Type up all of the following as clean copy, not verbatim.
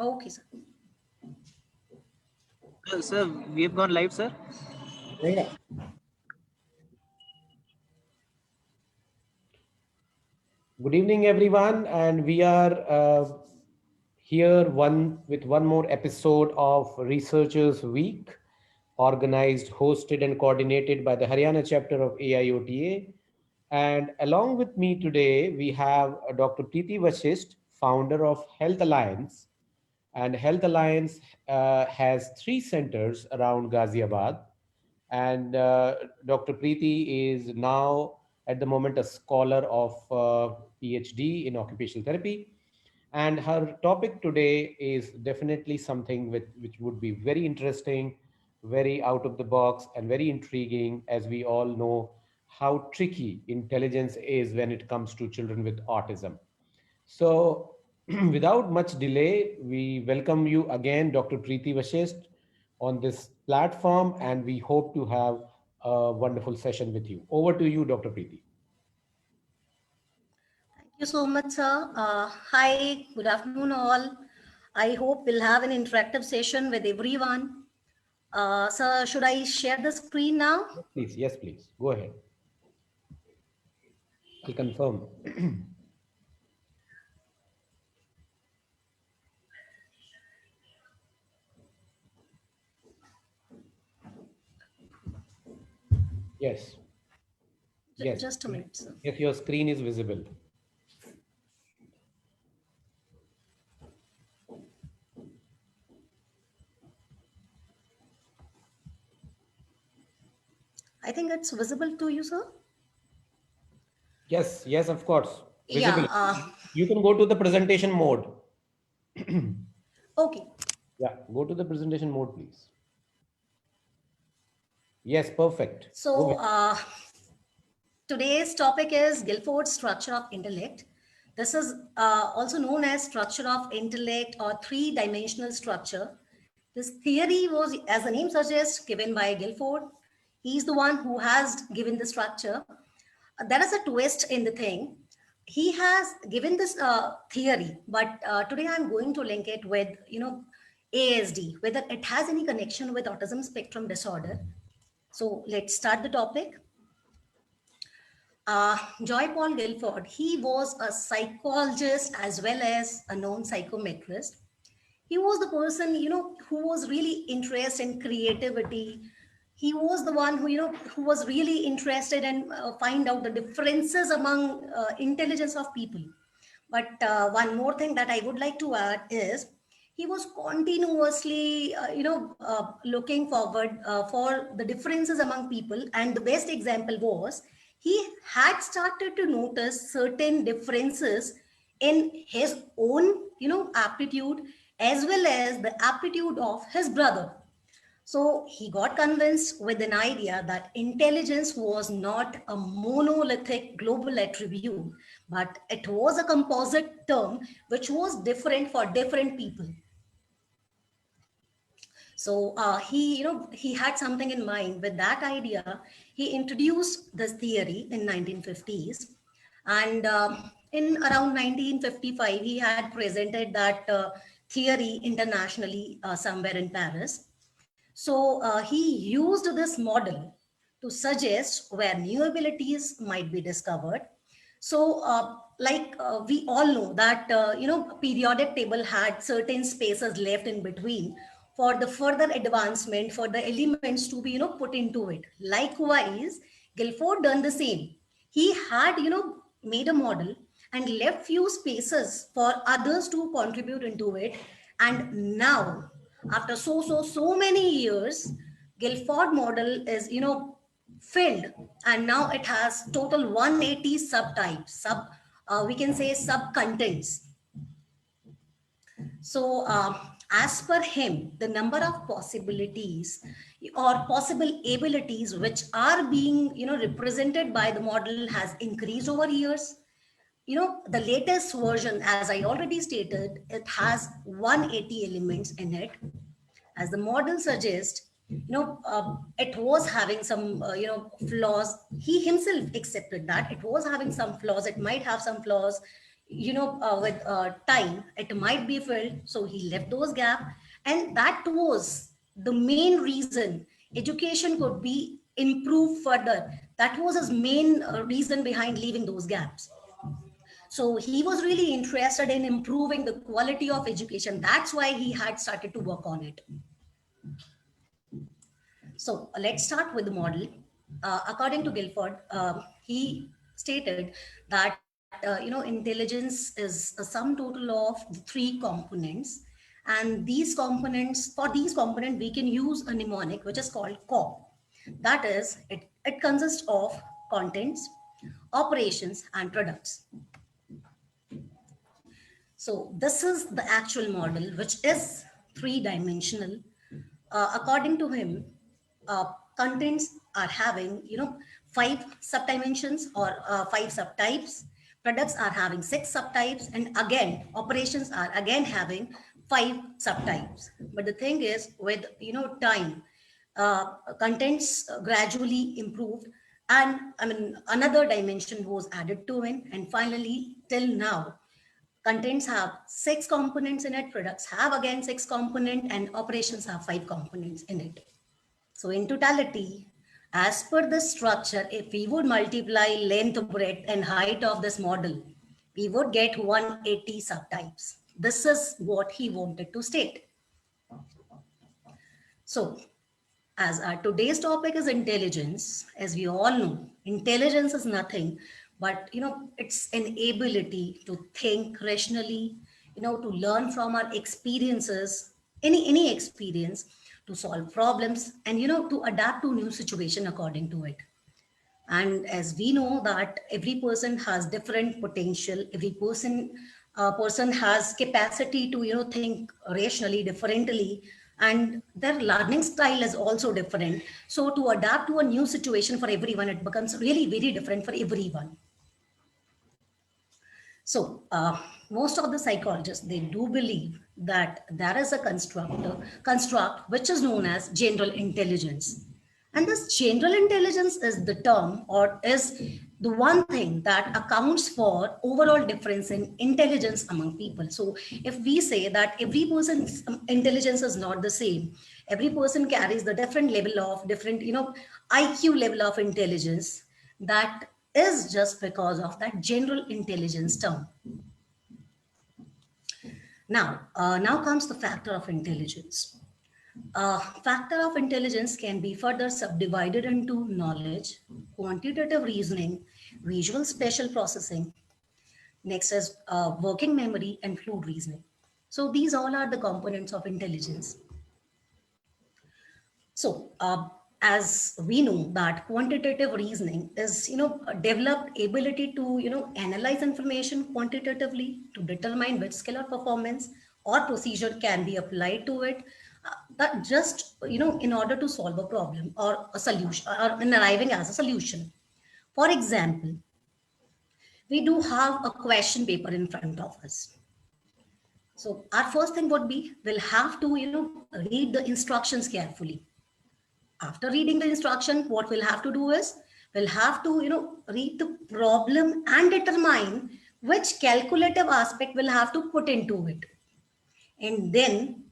Okay, sir. Sir, we have gone live, sir. Yeah. Good evening, everyone, and we are here with one more episode of Researchers Week, organized, hosted, and coordinated by the Haryana chapter of AIOTA. And along with me today, we have Dr. Preeti Vashist, founder of Health Alliance. And Health Alliance has three centers around Ghaziabad. And Dr. Preeti is now at the moment a scholar of PhD in occupational therapy. And her topic today is definitely something which would be very interesting, very out of the box, and very intriguing, as we all know how tricky intelligence is when it comes to children with autism. So, without much delay, we welcome you again, Dr. Preeti Vashist, on this platform, and we hope to have a wonderful session with you. Over to you, Dr. Preeti. Thank you so much, sir. Hi, good afternoon, all. I hope we'll have an interactive session with everyone. Sir, should I share the screen now? Yes, please. Go ahead. I'll confirm. Yes. Yes. Just a minute, sir. Yes, your screen is visible. I think it's visible to you, sir. Yes, yes, of course. Yeah. Visible. You can go to the presentation mode. Okay. Yeah, go to the presentation mode, please. Yes, perfect. Go So, ahead. today's topic is Guilford's structure of intellect. This is also known as structure of intellect or three-dimensional structure. This theory was, as the name suggests, given by Guilford. He's the one who has given the structure. There is a twist in the thing. He has given this theory, but today I'm going to link it with, ASD, whether it has any connection with autism spectrum disorder. So let's start the topic. Joy Paul Guilford, he was a psychologist as well as a known psychometrist. He was the person, who was really interested in creativity. He was the one who was really interested in find out the differences among intelligence of people. But one more thing that I would like to add is he was continuously, looking forward for the differences among people. And the best example was he had started to notice certain differences in his own, aptitude as well as the aptitude of his brother. So he got convinced with an idea that intelligence was not a monolithic global attribute, but it was a composite term which was different for different people. So he had something in mind. With that idea, he introduced this theory in 1950s, and in around 1955, he had presented that theory internationally somewhere in Paris. So he used this model to suggest where new abilities might be discovered. So, we all know that periodic table had certain spaces left in between for the further advancement for the elements to be put into it. Likewise, Guilford done the same. He had made a model and left few spaces for others to contribute into it. And now, after so many years, Guilford model is filled, and now it has total 180 subtypes, we can say sub contents. So as per him, the number of possibilities or possible abilities which are being represented by the model has increased over years. The latest version, as I already stated, it has 180 elements in it. As the model suggests, it was having some flaws. He himself accepted that it was having some flaws, it might have some flaws, with time, it might be filled. So he left those gap, and that was the main reason education could be improved further. That was his main reason behind leaving those gaps. So he was really interested in improving the quality of education. That's why he had started to work on it. So let's start with the model. According to Guilford, he stated that intelligence is a sum total of the three components, and for these components we can use a mnemonic which is called COP. That is, it consists of contents, operations, and products. So this is the actual model, which is three-dimensional. According to him, contents are having, five subdimensions or five subtypes. Products are having six subtypes, and again, operations are again having five subtypes. But the thing is, with time, contents gradually improved, and I mean another dimension was added to it, and finally, till now, contents have six components in it, products have again six components, and operations have five components in it. So in totality, as per the structure, if we would multiply length, breadth, and height of this model, we would get 180 subtypes. This is what he wanted to state. So as our today's topic is intelligence, as we all know, intelligence is nothing but it's an ability to think rationally, to learn from our experiences, any experience, to solve problems, and to adapt to new situation according to it. And as we know that every person has different potential, every person has capacity to think rationally differently, and their learning style is also different. So to adapt to a new situation for everyone, it becomes really very different for everyone. So most of the psychologists, they do believe that there is a construct which is known as general intelligence. And this general intelligence is the term, or is the one thing that accounts for overall difference in intelligence among people. So if we say that every person's intelligence is not the same, every person carries the different level of different, IQ level of intelligence, that is just because of that general intelligence term. Now comes the factor of intelligence. Factor of intelligence can be further subdivided into knowledge, quantitative reasoning, visual spatial processing. Next is working memory and fluid reasoning. So these all are the components of intelligence. So as we know that quantitative reasoning is, a developed ability to, analyze information quantitatively to determine which skill or performance or procedure can be applied to it. That just, in order to solve a problem or a solution, or in arriving as a solution. For example, we do have a question paper in front of us. So our first thing would be, we'll have to, read the instructions carefully. After reading the instruction, what we'll have to do is, we'll have to, read the problem and determine which calculative aspect we'll have to put into it. And then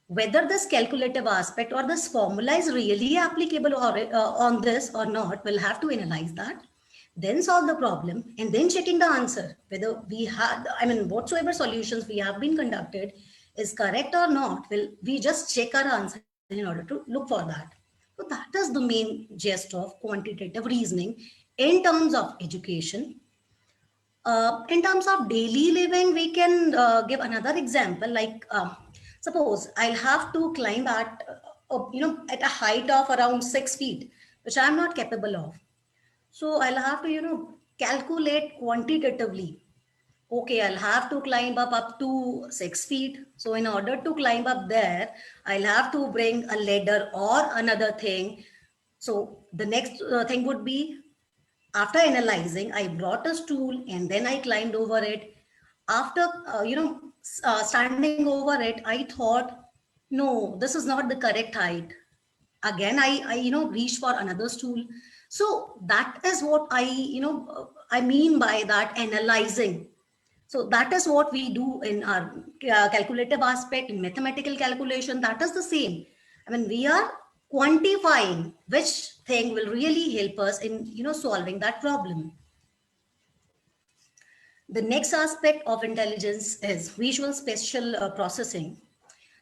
whether this calculative aspect or this formula is really applicable or on this or not, we'll have to analyze that, then solve the problem, and then checking the answer, whether we had, whatsoever solutions we have been conducted is correct or not. We just check our answer in order to look for that. So that is the main gist of quantitative reasoning in terms of education. In terms of daily living, we can give another example. Like, suppose I'll have to climb at a height of around 6 feet, which I'm not capable of. So I'll have to, calculate quantitatively. Okay, I'll have to climb up to 6 feet. So in order to climb up there, I'll have to bring a ladder or another thing. So the next thing would be, after analyzing, I brought a stool and then I climbed over it. After, standing over it, I thought, no, this is not the correct height. Again, I reached for another stool. So that is what I mean by that analyzing. So that is what we do in our calculative aspect, in mathematical calculation. That is the same. I mean, we are quantifying which thing will really help us in solving that problem. The next aspect of intelligence is visual spatial processing.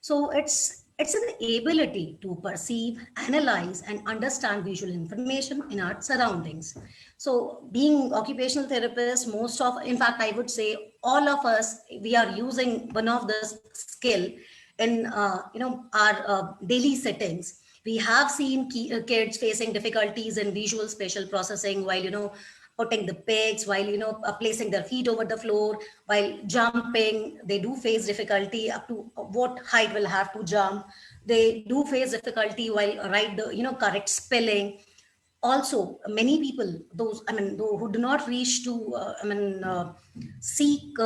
So it's an ability to perceive, analyze, and understand visual information in our surroundings. So being occupational therapist, most of, in fact, I would say all of us, we are using one of this skill in our daily settings. We have seen kids facing difficulties in visual spatial processing while putting the pegs, while placing their feet over the floor, while jumping. They do face difficulty up to what height will have to jump. They do face difficulty while write the correct spelling. Also, many people, those, I mean, who do not reach to seek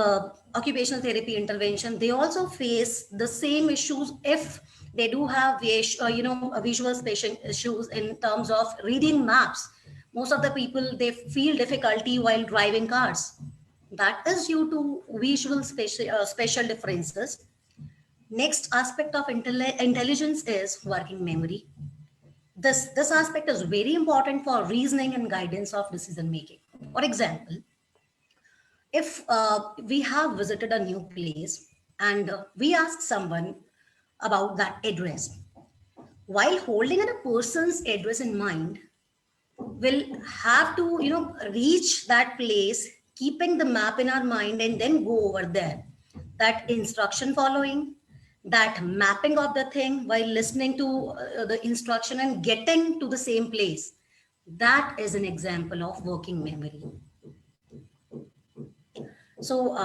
occupational therapy intervention, they also face the same issues if they do have visual spatial issues in terms of reading maps. Most of the people, they feel difficulty while driving cars. That is due to visual spatial differences. Next aspect of intelligence is working memory. This aspect is very important for reasoning and guidance of decision making. For example, if we have visited a new place and we ask someone about that address, while holding a person's address in mind, will have to reach that place, keeping the map in our mind, and then go over there. That instruction following, that mapping of the thing while listening to the instruction and getting to the same place, that is an example of working memory. So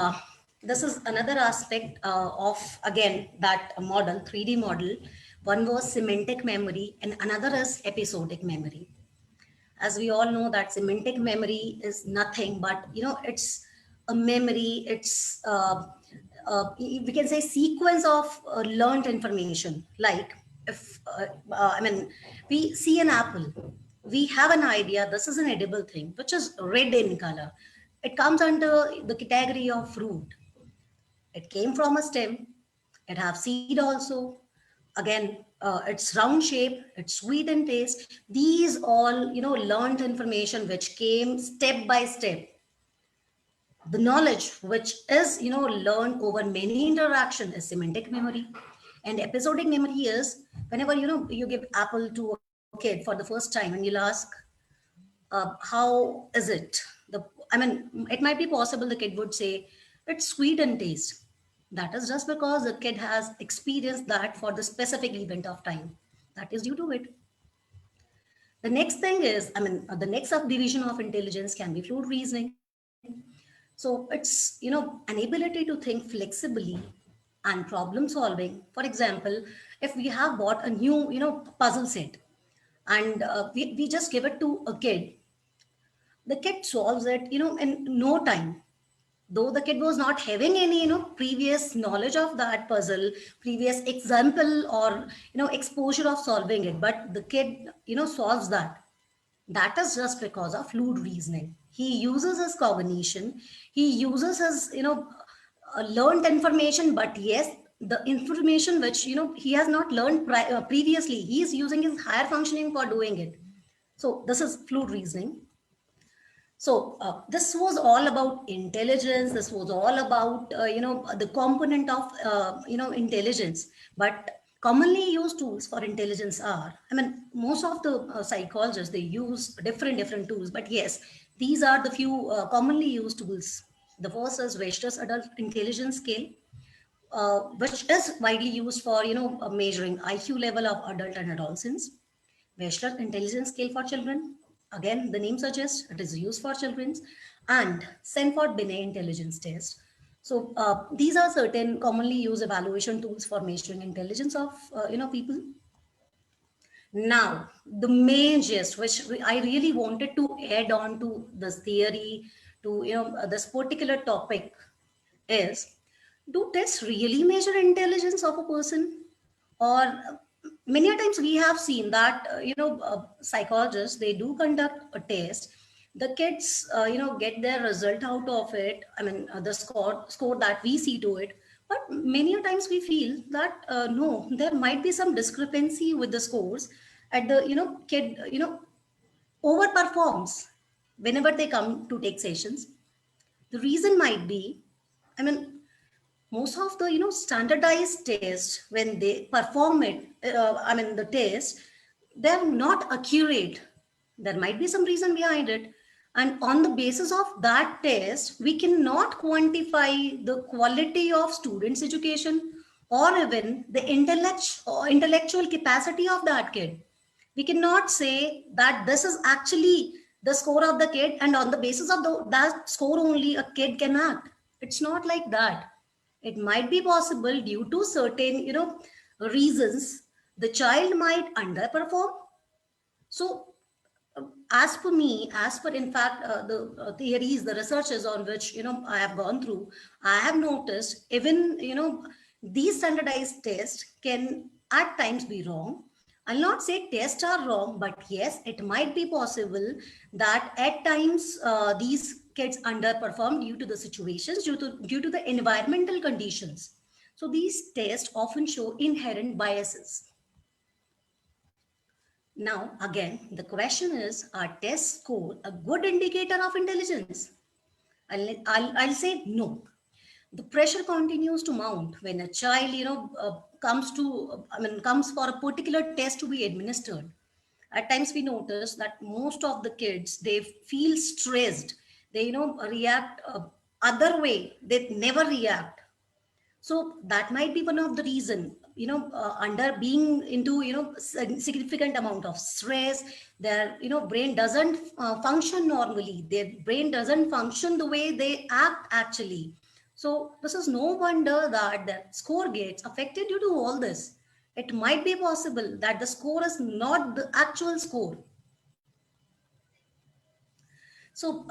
this is another aspect of, again, that model, 3D model. One was semantic memory and another is episodic memory. As we all know, that semantic memory is nothing but it's a memory. It's we can say sequence of learned information. Like if we see an apple, we have an idea this is an edible thing which is red in color. It comes under the category of fruit. It came from a stem. It have seed also. Again, it's round shape. It's sweet in taste. These all learned information which came step by step. The knowledge which is learned over many interaction is semantic memory. And episodic memory is whenever you give apple to a kid for the first time and you'll ask, how is it? It might be possible the kid would say, it's sweet in taste. That is just because the kid has experienced that for the specific event of time. That is due to it. The next thing is, the next subdivision of intelligence can be fluid reasoning. So it's, an ability to think flexibly and problem solving. For example, if we have bought a new, puzzle set and we just give it to a kid, the kid solves it in no time, though the kid was not having any previous knowledge of that puzzle, previous example or exposure of solving it, but the kid solves that. That is just because of fluid reasoning. He uses his cognition, he uses his learned information, but yes, the information which he has not learned previously, he is using his higher functioning for doing it. So this is fluid reasoning. So this was all about intelligence. This was all about the component of intelligence. But commonly used tools for intelligence are, most of the psychologists, they use different tools. But yes, these are the few commonly used tools. The first is Wechter's Adult Intelligence Scale, which is widely used for measuring IQ level of adult and adolescents. Wechsler Intelligence Scale for Children. Again, the name suggests it is used for children. And Sanford Binet Intelligence Test. So these are certain commonly used evaluation tools for measuring intelligence of people. Now, the main gist, which I really wanted to add on to this theory, to this particular topic, is: do tests really measure intelligence of a person? Or many a times we have seen that psychologists, they do conduct a test the kids, get their result out of it. I mean, the score that we see to it. But many a times we feel that no, there might be some discrepancy with the scores at the, kid, overperforms whenever they come to take sessions. The reason might be, I mean, most of the standardized tests, when they perform it, I mean the test, they're not accurate. There might be some reason behind it, and on the basis of that test we cannot quantify the quality of students education, or even the intellectual capacity of that kid. We cannot say that this is actually the score of the kid, and on the basis of that score only a kid can act. It's not like that. It might be possible due to certain reasons the child might underperform. So as per me, as per in fact the theories, the researches on which I have gone through, I have noticed even these standardized tests can at times be wrong. I'll not say tests are wrong, but yes, it might be possible that at times these kids underperform due to the situations, due to the environmental conditions. So these tests often show inherent biases. Now, again, the question is, are test score a good indicator of intelligence? I'll say no. The pressure continues to mount when a child, comes for a particular test to be administered. At times we notice that most of the kids, they feel stressed. They, react other way. They never react. So that might be one of the reason, under being into significant amount of stress, their brain doesn't function normally. Their brain doesn't function the way they act actually. So this is no wonder that the score gets affected due to all this. It might be possible that the score is not the actual score. So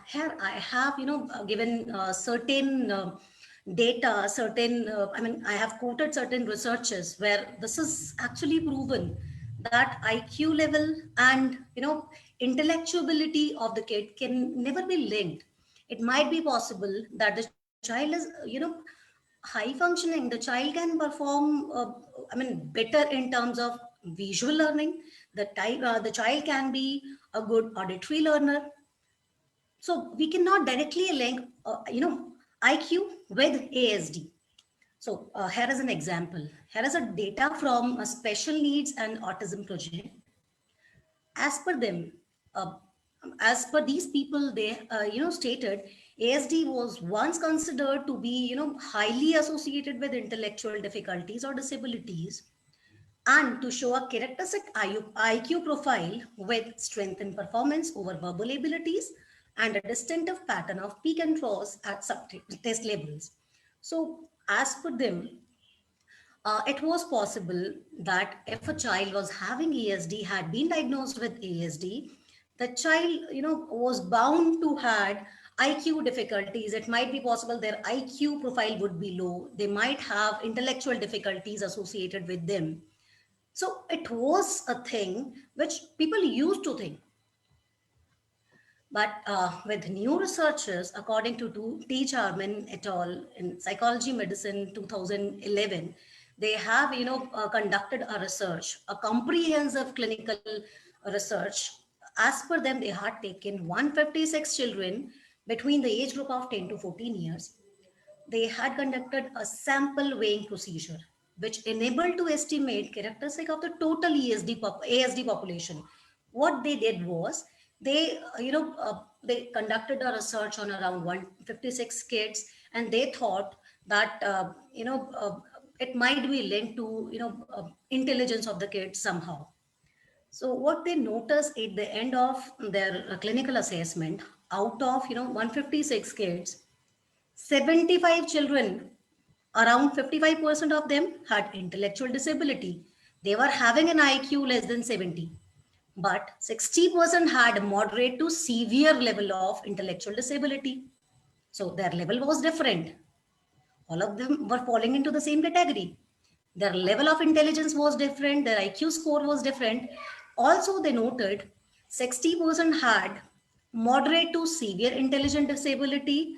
here I have, given certain data, certain, I have quoted certain researches where this is actually proven that IQ level and, intellectuality of the kid can never be linked. It might be possible that the child is, high functioning. The child can perform, better in terms of visual learning. The child can be a good auditory learner. So we cannot directly link, IQ with ASD. So here is an example. Here is a data from a special needs and autism project. As per them, uh, as per these people, they stated ASD was once considered to be highly associated with intellectual difficulties or disabilities, and to show a characteristic IQ profile with strength in performance over verbal abilities and a distinctive pattern of peak and troughs at sub-test levels. So, as per them, it was possible that if a child was having ASD, had been diagnosed with ASD, the child, was bound to had IQ difficulties. It might be possible their IQ profile would be low. They might have intellectual difficulties associated with them. So it was a thing which people used to think. But with new researchers, according to T. Charman et al. In Psychology Medicine 2011, they have conducted a research, a comprehensive clinical research. As per them, they had taken 156 children between the age group of 10 to 14 years. They had conducted a sample weighing procedure, which enabled to estimate characteristic of the total ASD population. What they did was they conducted a research on around 156 kids, and they thought that it might be linked to intelligence of the kids somehow. So what they noticed at the end of their clinical assessment, out of 156 kids, 75 children, around 55% of them had intellectual disability. They were having an IQ less than 70, but 60% had moderate to severe level of intellectual disability. So their level was different. All of them were falling into the same category. Their level of intelligence was different, their IQ score was different. Also, they noted 60% had moderate to severe intelligent disability.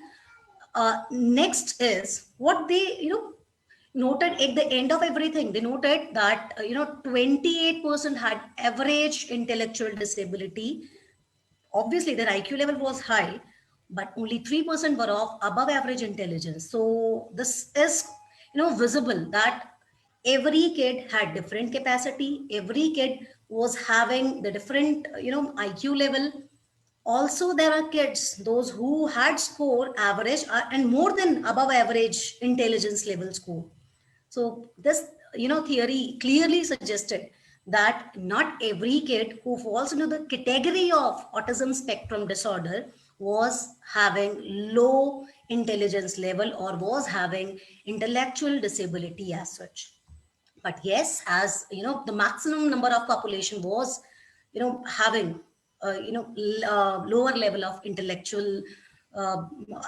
Next is what they, noted at the end of everything. They noted that, 28% had average intellectual disability. Obviously, their IQ level was high, but only 3% were of above average intelligence. So this is, visible that every kid had different capacity. Every kid was having the different, IQ level. Also, there are kids, those who had score average and more than above average intelligence level score. So this, theory clearly suggested that not every kid who falls into the category of autism spectrum disorder was having low intelligence level or was having intellectual disability as such. But yes, as the maximum number of population was having lower level of intellectual uh,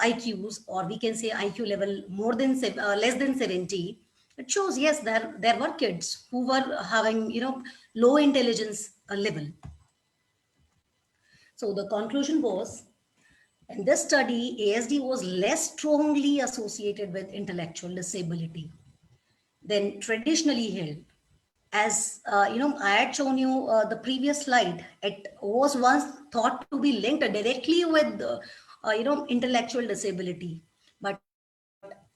IQs, or we can say IQ level more than less than 70. It shows, yes, there were kids who were having low intelligence level. So the conclusion was, in this study, ASD was less strongly associated with intellectual disability than traditionally held. As I had shown you the previous slide, it was once thought to be linked directly with intellectual disability, but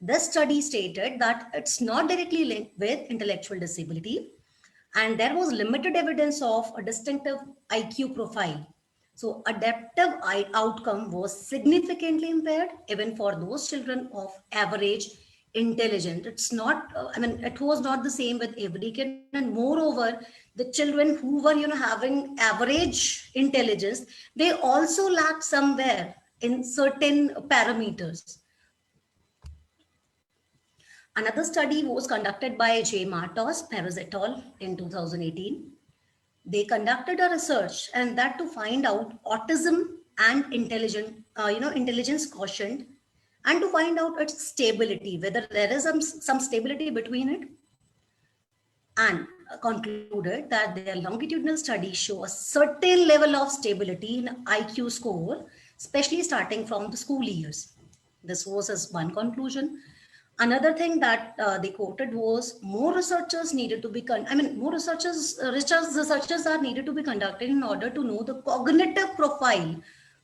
this study stated that it's not directly linked with intellectual disability, and there was limited evidence of a distinctive IQ profile. So adaptive outcome was significantly impaired even for those children of average intelligence. It's not, it was not the same with every kid. And moreover, the children who were, having average intelligence, they also lacked somewhere in certain parameters. Another study was conducted by J. Martos, Perez et al. In 2018. They conducted a research, and that to find out autism and intelligence quotient, and to find out its stability, whether there is some stability between it, and concluded that their longitudinal studies show a certain level of stability in IQ score, especially starting from the school years. This was as one conclusion. Another thing that they quoted was more researchers needed to be more researchers are needed to be conducted in order to know the cognitive profile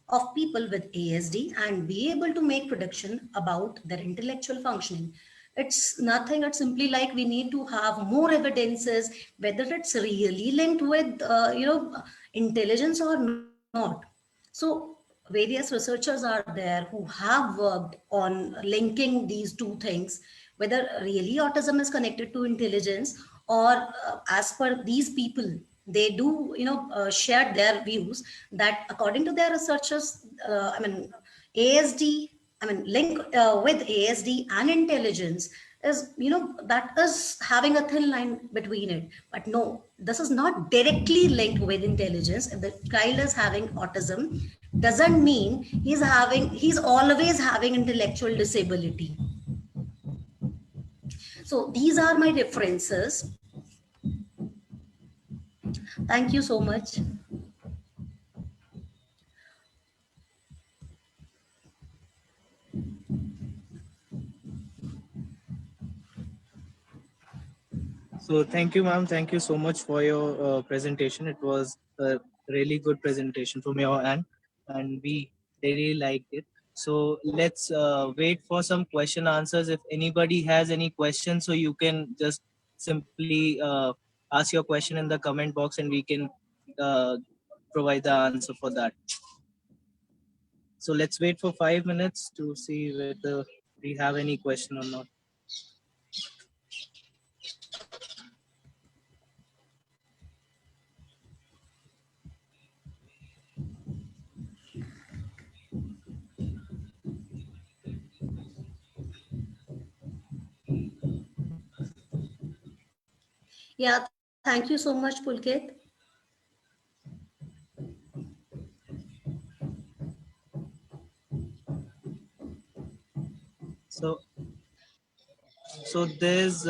of people with ASD and be able to make prediction about their intellectual functioning. It's nothing, it's simply like we need to have more evidences whether it's really linked with intelligence or not. So various researchers are there who have worked on linking these two things, whether really autism is connected to intelligence, or as per these people, they do share their views that according to their researchers, ASD, link with ASD and intelligence is, that is having a thin line between it. But no, this is not directly linked with intelligence. If the child is having autism, doesn't mean he's always having intellectual disability. So these are my references. Thank you so much. So thank you, ma'am. Thank you so much for your presentation. It was a really good presentation from your end, and we really liked it. So let's wait for some question answers. If anybody has any questions, so you can just simply ask your question in the comment box, and we can uh, provide the answer for that. So let's wait for 5 minutes to see whether we have any question or not. Yeah, thank you so much, Pulkit. So there's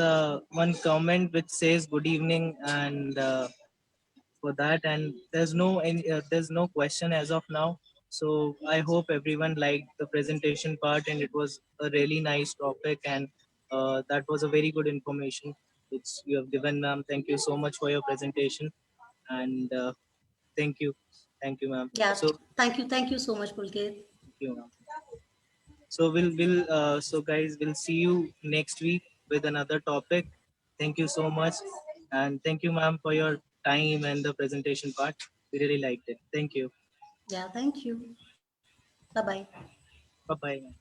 one comment which says good evening, and for that, and there's no question as of now. So I hope everyone liked the presentation part, and it was a really nice topic, and that was a very good information which you have given, ma'am. Thank you so much for your presentation, and thank you, ma'am. Yeah, So thank you so much, Pulkit. thank you, ma'am. So so guys, we'll see you next week with another topic. Thank you so much, and thank you, ma'am, for your time and the presentation part. We really liked it. Thank you. Yeah, thank you. Bye bye. Bye bye.